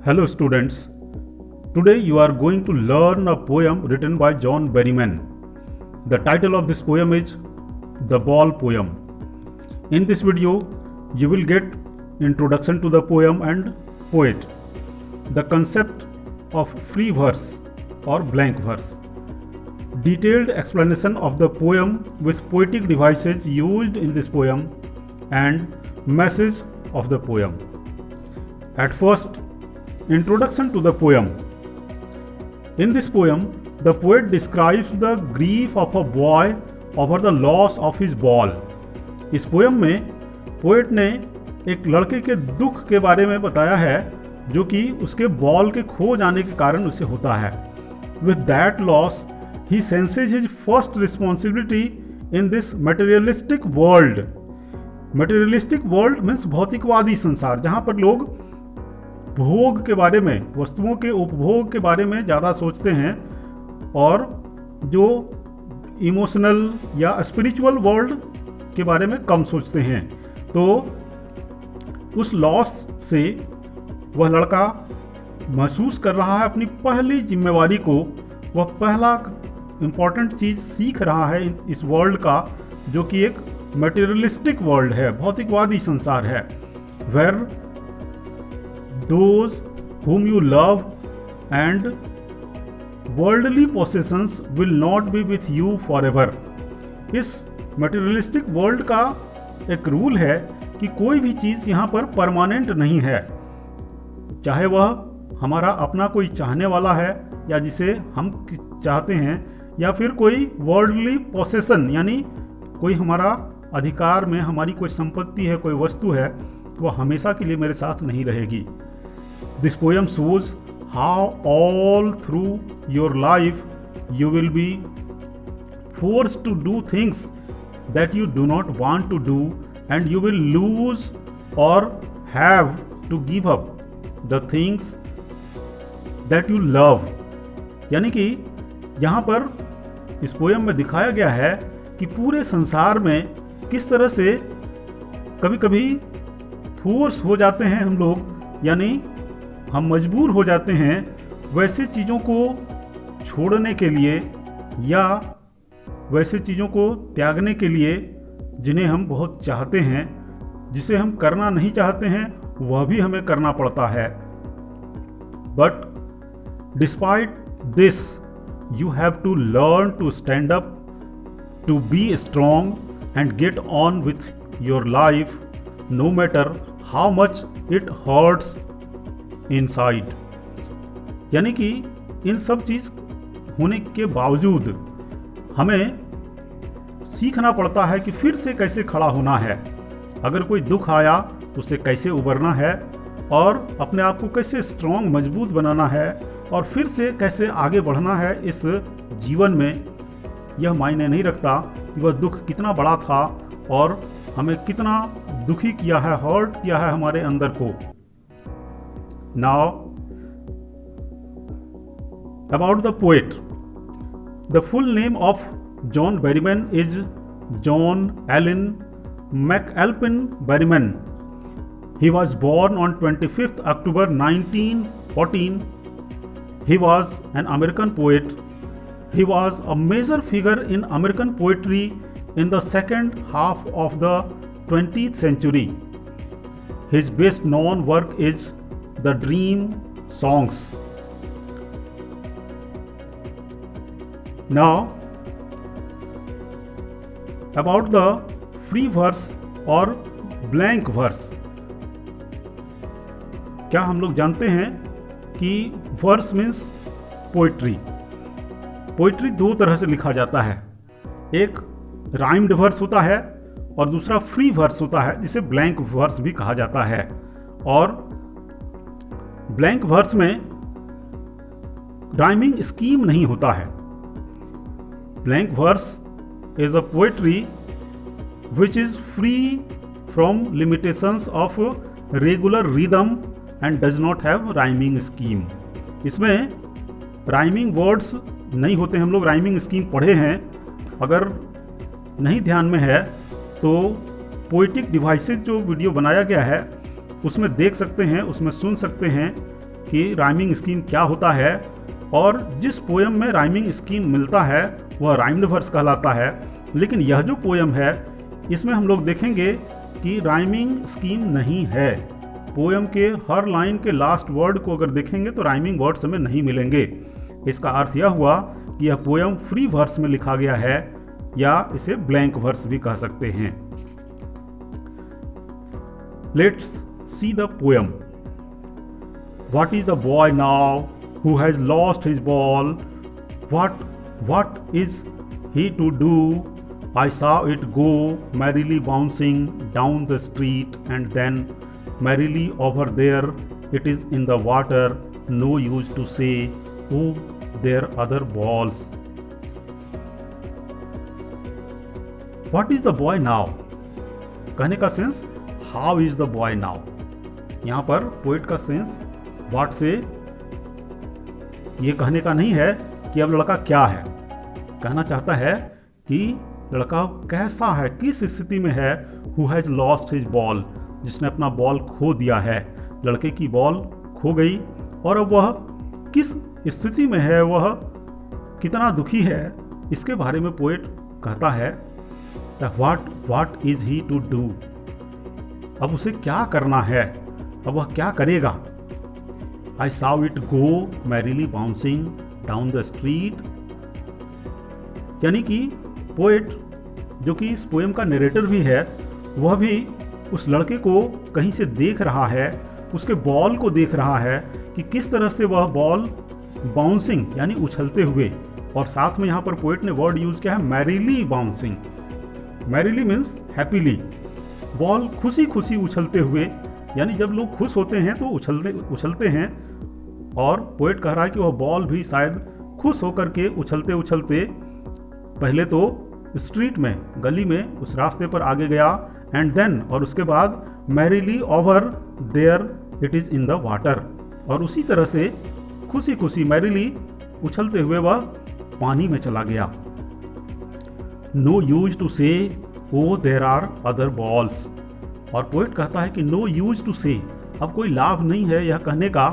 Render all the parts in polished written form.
Hello students, today you are going to learn a poem written by John Berryman. The title of this poem is The Ball Poem. In this video, you will get introduction to the poem and poet, the concept of free verse or blank verse, detailed explanation of the poem with poetic devices used in this poem and message of the poem. At first, introduction to the poem. In this poem, the poet describes the grief of a boy over the loss of his ball. इस poem में poet ने एक लड़के के दुख के बारे में बताया है जो कि उसके बॉल के खो जाने के कारण उसे होता है. With that loss, he senses his first responsibility in this materialistic world. Materialistic world means भौतिकवादी संसार, जहाँ पर लोग भोग के बारे में, वस्तुओं के उपभोग के बारे में ज़्यादा सोचते हैं और जो इमोशनल या स्पिरिचुअल वर्ल्ड के बारे में कम सोचते हैं. तो उस लॉस से वह लड़का महसूस कर रहा है अपनी पहली जिम्मेवारी को. वह पहला इम्पॉर्टेंट चीज़ सीख रहा है इस वर्ल्ड का, जो कि एक मटेरियलिस्टिक वर्ल्ड है, भौतिकवादी संसार है. Where those whom you love and worldly possessions will not be with you forever. इस materialistic world का एक रूल है कि कोई भी चीज़ यहाँ पर परमानेंट नहीं है, चाहे वह हमारा अपना कोई चाहने वाला है या जिसे हम चाहते हैं, या फिर कोई वर्ल्डली पोसेसन यानी कोई हमारा अधिकार में हमारी कोई संपत्ति है, कोई वस्तु है, वह हमेशा के लिए मेरे साथ नहीं रहेगी. This poem shows how all through your life you will be forced to do things that you do not want to do, and you will lose or have to give up the things that you love. यानी कि यहाँ पर इस poem में दिखाया गया है कि पूरे संसार में किस तरह से कभी कभी फोर्स हो जाते हैं हम लोग, यानी हम मजबूर हो जाते हैं वैसे चीज़ों को छोड़ने के लिए या वैसे चीज़ों को त्यागने के लिए जिन्हें हम बहुत चाहते हैं. जिसे हम करना नहीं चाहते हैं वह भी हमें करना पड़ता है. But despite this you have to learn to stand up, to be strong and get on with your life no matter how much it hurts inside. यानी कि इन सब चीज़ होने के बावजूद हमें सीखना पड़ता है कि फिर से कैसे खड़ा होना है. अगर कोई दुख आया तो उससे कैसे उबरना है और अपने आप को कैसे स्ट्रॉन्ग, मजबूत बनाना है और फिर से कैसे आगे बढ़ना है इस जीवन में. यह मायने नहीं रखता कि वह दुख कितना बड़ा था और हमें कितना दुखी किया है, हर्ट किया है हमारे अंदर को. Now, about the poet. The full name of John Berryman is John Allen McAlpin Berryman. He was born on 25th October 1914. He was an American poet. He was a major figure in American poetry in the second half of the 20th century. His best known work is The Dream Songs. Now, about the free verse और blank verse. क्या हम लोग जानते हैं कि verse means poetry. Poetry दो तरह से लिखा जाता है. एक राइम्ड वर्स होता है और दूसरा फ्री वर्स होता है, जिसे ब्लैंक वर्स भी कहा जाता है. और ब्लैंक वर्स में राइमिंग स्कीम नहीं होता है. Blank verse is a poetry which is free from limitations of regular rhythm and does not have rhyming scheme. इसमें राइमिंग वर्ड्स नहीं होते. हम लोग राइमिंग स्कीम पढ़े हैं, अगर नहीं ध्यान में है तो पोएटिक डिवाइसेज जो वीडियो बनाया गया है उसमें देख सकते हैं, उसमें सुन सकते हैं कि राइमिंग स्कीम क्या होता है, और जिस पोयम में राइमिंग स्कीम मिलता है वह राइम्ड वर्स कहलाता है। लेकिन यह जो पोयम है इसमें हम लोग देखेंगे कि राइमिंग स्कीम नहीं है। पोयम के हर लाइन के लास्ट वर्ड को अगर देखेंगे तो राइमिंग वर्ड्स हमें नहीं मिलेंगे। इसका अर्थ यह हुआ कि यह पोयम फ्री वर्स में लिखा गया है, या इसे ब्लैंक वर्स भी कह सकते हैं। Let's see the poem. What is the boy now who has lost his ball? What is he to do? I saw it go merrily bouncing down the street, and then merrily over there it is in the water. No use to say, oh, there other balls. What is the boy now? कहने का sense how is the boy now? यहाँ पर poet का sense what से ये कहने का नहीं है कि अब लड़का क्या है। कहना चाहता है कि लड़का कैसा है, किस स्थिति में है। Who has lost his ball, जिसने अपना बॉल खो दिया है। लड़के की बॉल खो गई और अब वह किस स्थिति में है, वह कितना दुखी है, इसके बारे में पोएट कहता है what is he to do. अब उसे क्या करना है, अब वह क्या करेगा। I saw it go merrily bouncing down the street। यानी कि पोएट, जो कि इस पोएम का नरेटर भी है, वह भी उस लड़के को कहीं से देख रहा है, उसके बॉल को देख रहा है कि किस तरह से वह बॉल बाउंसिंग यानी उछलते हुए, और साथ में यहाँ पर पोएट ने वर्ड यूज किया है merrily bouncing. Merrily means happily, ball खुशी खुशी उछलते हुए, यानी जब लोग खुश होते हैं तो उछलते हैं। और पोएट कह रहा है कि वह बॉल भी शायद खुश होकर के उछलते उछलते पहले तो स्ट्रीट में, गली में, उस रास्ते पर आगे गया, एंड देन, और उसके बाद merrily over there it is in the water, और उसी तरह से खुशी खुशी मैरिली उछलते हुए वह पानी में चला गया। नो यूज टू से oh there are other balls. और पोएट कहता है कि नो यूज टू से, अब कोई लाभ नहीं है यह कहने का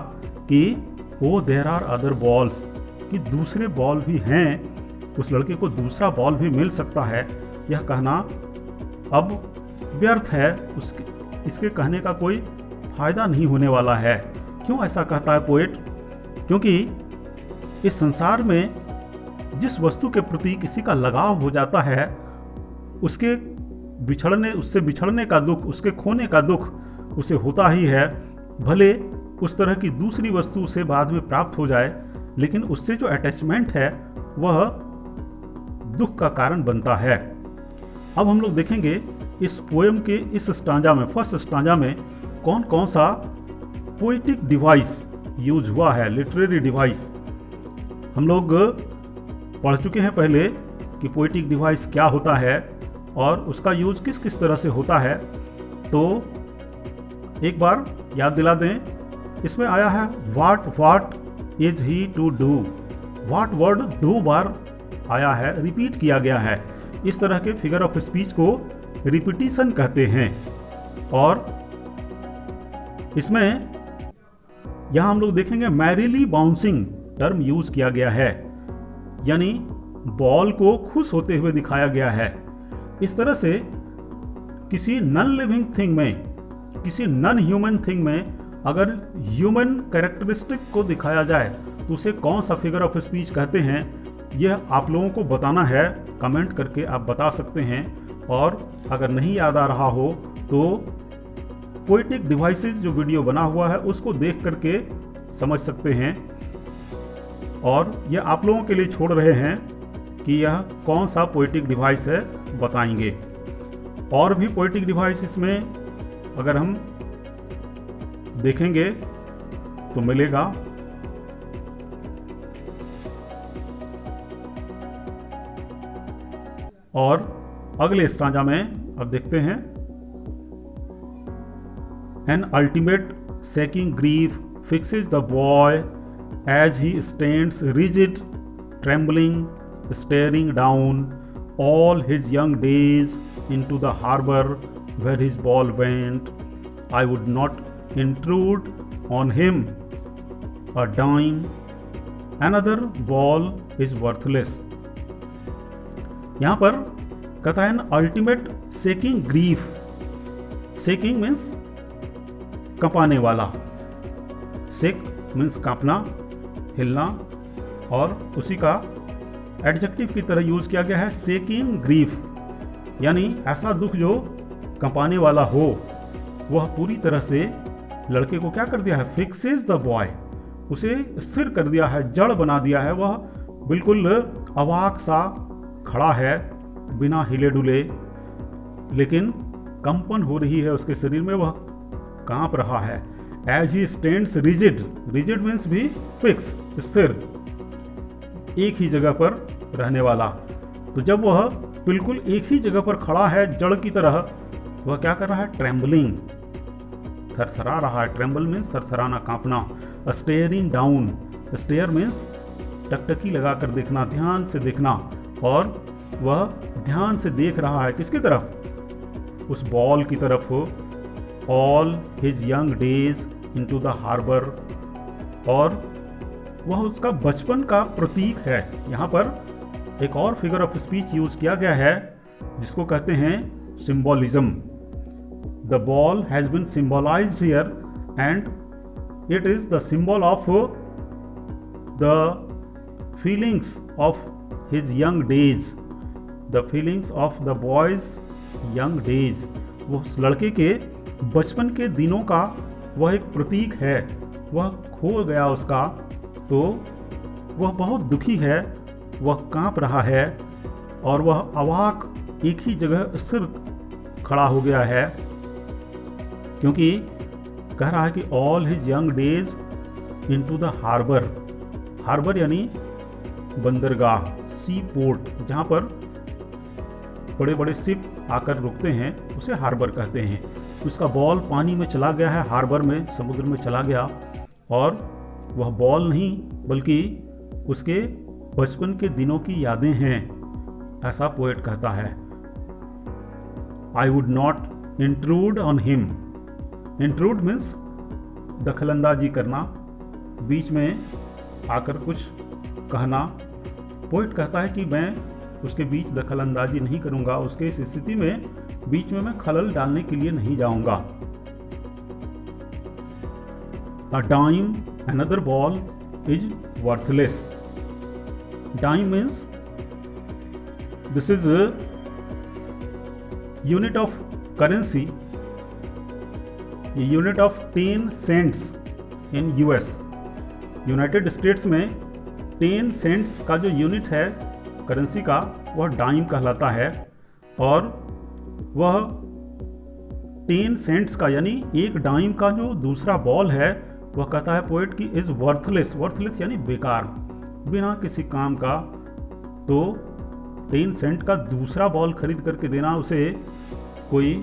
कि oh there are other balls, कि दूसरे बॉल भी हैं, उस लड़के को दूसरा बॉल भी मिल सकता है। यह कहना अब व्यर्थ है, इसके कहने का कोई फायदा नहीं होने वाला है। क्यों ऐसा कहता है पोएट? क्योंकि इस संसार में जिस वस्तु के प्रति किसी का लगाव हो जाता है, उससे बिछड़ने का दुख, उसके खोने का दुख उसे होता ही है। भले उस तरह की दूसरी वस्तु उसे बाद में प्राप्त हो जाए, लेकिन उससे जो अटैचमेंट है वह दुख का कारण बनता है। अब हम लोग देखेंगे इस पोएम के इस स्टांजा में, फर्स्ट स्टांजा में कौन कौन सा पोएटिक डिवाइस यूज हुआ है, लिटरेरी डिवाइस। हम लोग पढ़ चुके हैं पहले कि पोएटिक डिवाइस क्या होता है और उसका यूज किस किस तरह से होता है। तो एक बार याद दिला दें, इसमें आया है what is he to do. What word 2 बार आया है, रिपीट किया गया है। इस तरह के फिगर ऑफ स्पीच को रिपीटिशन कहते हैं। और इसमें यहां हम लोग देखेंगे मैरिली बाउंसिंग टर्म यूज किया गया है, यानी बॉल को खुश होते हुए दिखाया गया है। इस तरह से किसी नॉन लिविंग थिंग में, किसी नॉन ह्यूमन थिंग में अगर ह्यूमन कैरेक्टरिस्टिक को दिखाया जाए तो उसे कौन सा फिगर ऑफ स्पीच कहते हैं, यह आप लोगों को बताना है। कमेंट करके आप बता सकते हैं। और अगर नहीं याद आ रहा हो तो पोएटिक डिवाइसेस जो वीडियो बना हुआ है उसको देख करके समझ सकते हैं। और यह आप लोगों के लिए छोड़ रहे हैं कि यह कौन सा पोएटिक डिवाइस है, बताएंगे। और भी पोएटिक डिवाइस इसमें अगर हम देखेंगे तो मिलेगा। और अगले स्टांजा में अब देखते हैं, an ultimate shaking grief fixes the boy as he stands rigid trembling staring down all his young days into the harbor where his ball went. I would not intrude on him a dime, another ball is worthless. यहाँ पर कहता है ना ultimate shaking grief. सेकिंग means कंपाने वाला, सेक means कांपना, हिलना, और उसी का एडजेक्टिव की तरह यूज किया गया है सेकिंग ग्रीफ, यानी ऐसा दुख जो कंपाने वाला हो। वह पूरी तरह से लड़के को क्या कर दिया है, फिक्सेस द बॉय, उसे स्थिर कर दिया है, जड़ बना दिया है। वह बिल्कुल अवाक सा खड़ा है बिना हिले डुले, लेकिन कंपन हो रही है उसके शरीर में, वह कांप रहा है। As he stands rigid, rigid means भी फिक्स, स्थिर, एक ही जगह पर रहने वाला। तो जब वह बिल्कुल एक ही जगह पर खड़ा है जड़ की तरह, वह क्या कर रहा है, ट्रेम्बलिंग, थरथरा रहा है। ट्रेम्बल मीन्स थरथराना, कांपना। स्टेयरिंग डाउन, स्टेयर मीन्स टकटकी लगाकर देखना, ध्यान से देखना, और वह ध्यान से देख रहा है किसकी तरफ, उस बॉल की तरफ। All his young days into the harbour, और वह उसका बचपन का प्रतीक है। यहाँ पर एक और फिगर ऑफ स्पीच यूज किया गया है जिसको कहते हैं symbolism. The ball has been symbolized here and it is the symbol of the feelings of his young days, the feelings of the boy's young days. वो उस लड़के के बचपन के दिनों का वह एक प्रतीक है। वह खो गया उसका, तो वह बहुत दुखी है, वह कांप रहा है, और वह अवाक एक ही जगह स्थिर खड़ा हो गया है, क्योंकि कह रहा है कि all his young days into the harbour. Harbour यानी बंदरगाह, सी पोर्ट, जहाँ पर बड़े बड़े शिप आकर रुकते हैं, उसे हार्बर कहते हैं। उसका बॉल पानी में चला गया है, हार्बर में, समुद्र में चला गया, और वह बॉल नहीं बल्कि उसके बचपन के दिनों की यादें हैं, ऐसा पोएट कहता है। I would not intrude on him. Intrude means दखलंदाजी करना, बीच में आकर कुछ कहना। पोएट कहता है कि मैं उसके बीच दखलंदाजी नहीं करूंगा, उसके इस स्थिति में बीच में मैं खलल डालने के लिए नहीं जाऊंगा। A dime, another ball is worthless. Dime means this is a unit of currency, a unit of 10 cents in US. United states में 10 सेंट्स का जो यूनिट है करेंसी का, वह डाइम कहलाता है, और वह 10 सेंट्स का यानी एक डाइम का जो दूसरा बॉल है, वह कहता है पोएट की इज वर्थलेस। वर्थलेस यानी बेकार, बिना किसी काम का। तो 10 सेंट का दूसरा बॉल खरीद करके देना उसे कोई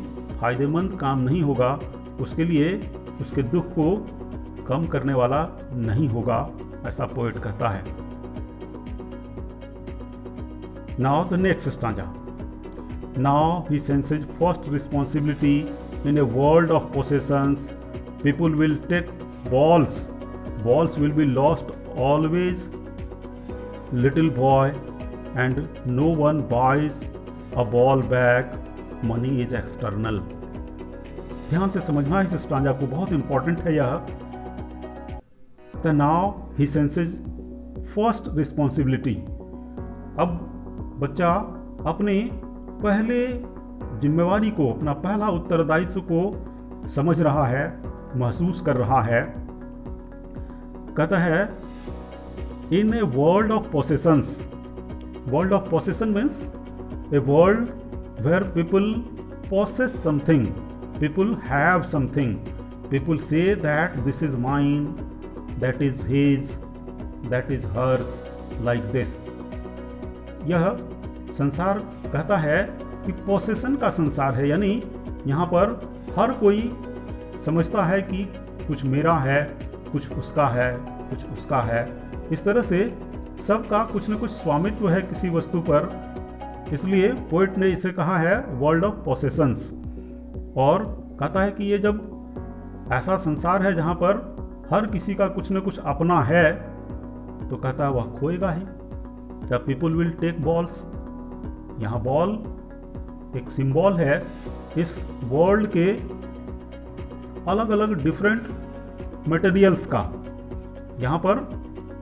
फायदेमंद काम नहीं होगा, उसके लिए उसके दुख को कम करने वाला नहीं होगा, ऐसा पोएट कहता है। Now the next stanza. Now he senses first responsibility in a world of possessions. People will take balls. Balls will be lost always, little boy, and no one buys a ball back. Money is external. ध्यान से समझना इस stanza को, बहुत important है यह। The now he senses first responsibility. अब बच्चा अपने पहले जिम्मेवारी को, अपना पहला उत्तरदायित्व को समझ रहा है, महसूस कर रहा है। कहता है in a world of possessions. World of possession means a world where people possess something, people have something, people say that this is mine, that is his, that is hers, like this. यह संसार कहता है कि possession का संसार है, यानी यहाँ पर हर कोई समझता है कि कुछ मेरा है, कुछ उसका है, कुछ उसका है। इस तरह से सबका कुछ न कुछ स्वामित्व है किसी वस्तु पर, इसलिए पोएट ने इसे कहा है वर्ल्ड ऑफ पोसेशंस। और कहता है कि ये जब ऐसा संसार है जहाँ पर हर किसी का कुछ न कुछ अपना है, तो कहता है वह खोएगा ही। The people will take balls. यहाँ बॉल एक सिंबल है इस वर्ल्ड के अलग अलग डिफरेंट मटेरियल्स का। यहाँ पर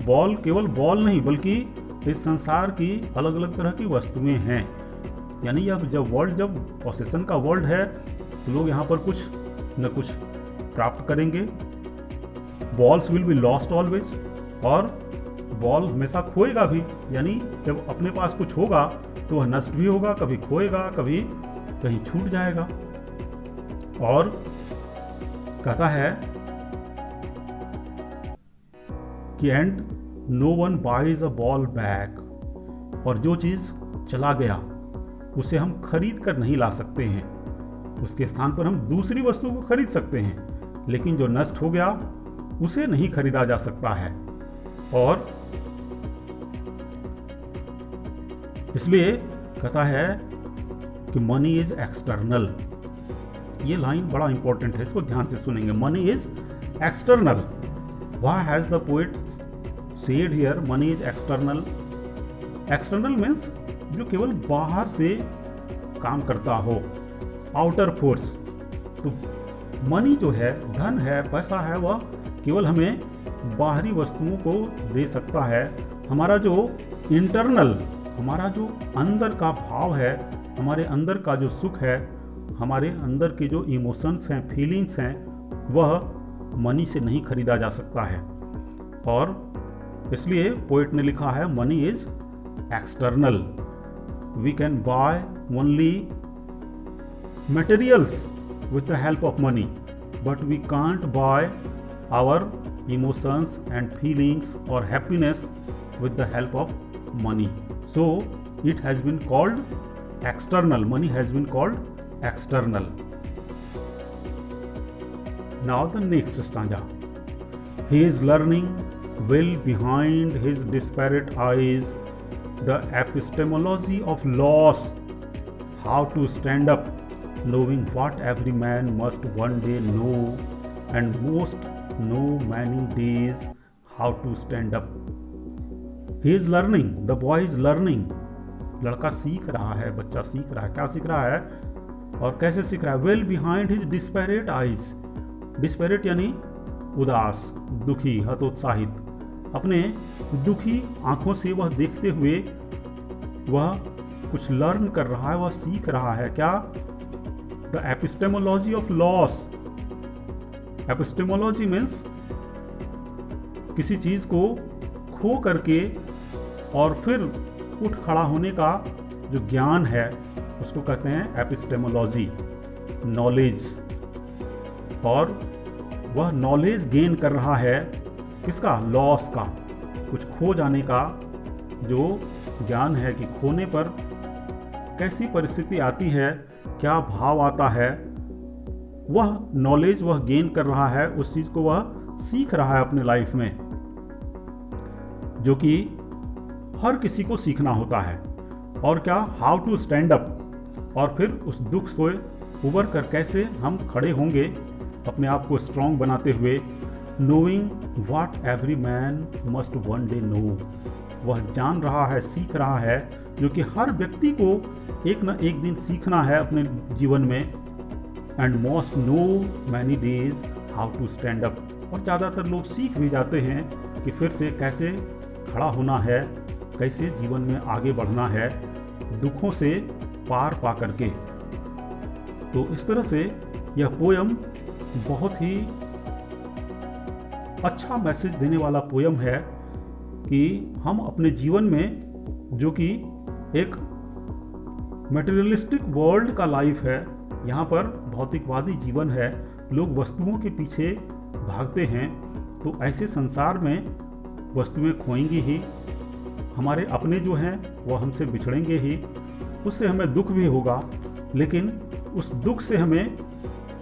बॉल केवल बॉल नहीं बल्कि इस संसार की अलग अलग तरह की वस्तुएं हैं। यानी अब जब पोसेशन का वर्ल्ड है तो लोग यहाँ पर कुछ न कुछ प्राप्त करेंगे। Balls will be lost always, और बॉल हमेशा खोएगा भी। यानी जब अपने पास कुछ होगा तो वह नष्ट भी होगा, कभी खोएगा, कभी कहीं छूट जाएगा। और कहता है कि and no one buys a ball back, और जो चीज चला गया उसे हम खरीद कर नहीं ला सकते हैं। उसके स्थान पर हम दूसरी वस्तु को खरीद सकते हैं, लेकिन जो नष्ट हो गया उसे नहीं खरीदा जा सकता है। और इसलिए कहता है कि मनी इज एक्सटर्नल। ये लाइन बड़ा इंपॉर्टेंट है, इसको ध्यान से सुनेंगे। Money is external. Why has the poet said here money is external? External means जो केवल बाहर से काम करता हो, आउटर फोर्स। तो मनी जो है, धन है, पैसा है, वह केवल हमें बाहरी वस्तुओं को दे सकता है। हमारा जो इंटरनल, हमारा जो अंदर का भाव है, हमारे अंदर का जो सुख है, हमारे अंदर के जो इमोशंस हैं, फीलिंग्स हैं, वह मनी से नहीं खरीदा जा सकता है। और इसलिए पोएट ने लिखा है money is external. We can buy only materials with the help of money, but we can't buy our emotions and feelings or happiness with the help of money. So it has been called external. Money has been called external. Now the next stanza. He is learning well behind his disparate eyes the epistemology of loss, how to stand up, knowing what every man must one day know, and most know many days how to stand up. He is learning, the boy is learning. लड़का सीख रहा है, बच्चा सीख रहा है। क्या सीख रहा है और कैसे सीख रहा है? Well behind his disparate eyes. Disparate यानी उदास, दुखी, हतोत्साहित। अपने दुखी आंखों से वह देखते हुए वह कुछ लर्न कर रहा है, वह सीख रहा है। क्या? The epistemology of loss. Epistemology means किसी चीज को खो करके और फिर उठ खड़ा होने का जो ज्ञान है उसको कहते हैं एपिस्टेमोलॉजी, नॉलेज। और वह नॉलेज गेन कर रहा है किसका? लॉस का, कुछ खो जाने का जो ज्ञान है कि खोने पर कैसी परिस्थिति आती है, क्या भाव आता है, वह नॉलेज वह गेन कर रहा है, उस चीज को वह सीख रहा है अपने लाइफ में, जो कि हर किसी को सीखना होता है। और क्या? हाउ टू स्टैंड अप, और फिर उस दुख से उबर कर कैसे हम खड़े होंगे अपने आप को स्ट्रांग बनाते हुए। Knowing what every man must one day know, वह जान रहा है, सीख रहा है, जो कि हर व्यक्ति को एक न एक दिन सीखना है अपने जीवन में। And most know many days how to stand up, और ज़्यादातर लोग सीख भी जाते हैं कि फिर से कैसे खड़ा होना है, कैसे जीवन में आगे बढ़ना है दुखों से पार पा करके। तो इस तरह से यह पोयम बहुत ही अच्छा मैसेज देने वाला पोयम है कि हम अपने जीवन में, जो कि एक मटेरियलिस्टिक वर्ल्ड का लाइफ है, यहाँ पर भौतिकवादी जीवन है, लोग वस्तुओं के पीछे भागते हैं, तो ऐसे संसार में वस्तुएं खोएंगी ही, हमारे अपने जो हैं वो हमसे बिछड़ेंगे ही, उससे हमें दुख भी होगा, लेकिन उस दुख से हमें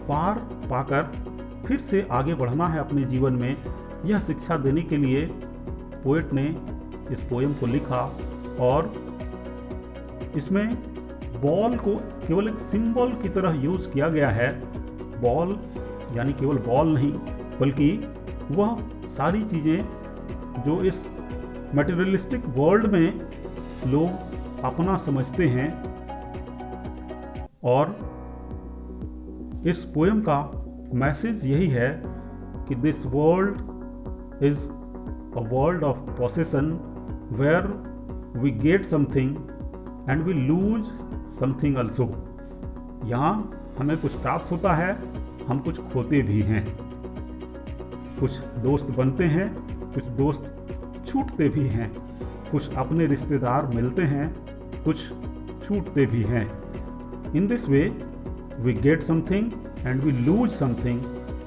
पार पाकर फिर से आगे बढ़ना है अपने जीवन में। यह शिक्षा देने के लिए पोएट ने इस पोएम को लिखा, और इसमें बॉल को केवल एक सिंबल की तरह यूज किया गया है। बॉल यानी केवल बॉल नहीं, बल्कि वह सारी चीज़ें जो इस मटेरियलिस्टिक वर्ल्ड में लोग अपना समझते हैं। और इस पोएम का मैसेज यही है कि this world is a world of possession where we get something and we lose something also. यहाँ हमें कुछ प्राप्त होता है, हम कुछ खोते भी हैं। कुछ दोस्त बनते हैं, कुछ दोस्त छूटते भी हैं। कुछ अपने रिश्तेदार मिलते हैं, कुछ छूटते भी हैं। In this way we get something and we lose something,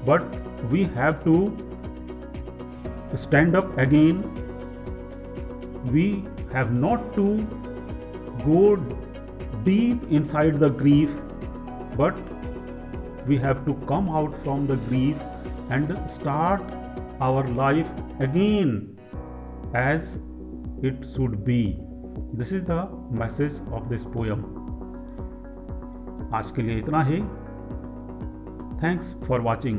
but we have to stand up again. We have not to go deep inside the grief, but we have to come out from the grief and start our life again as it should be. This is the message of this poem. आज के लिए इतना ही। Thanks for watching.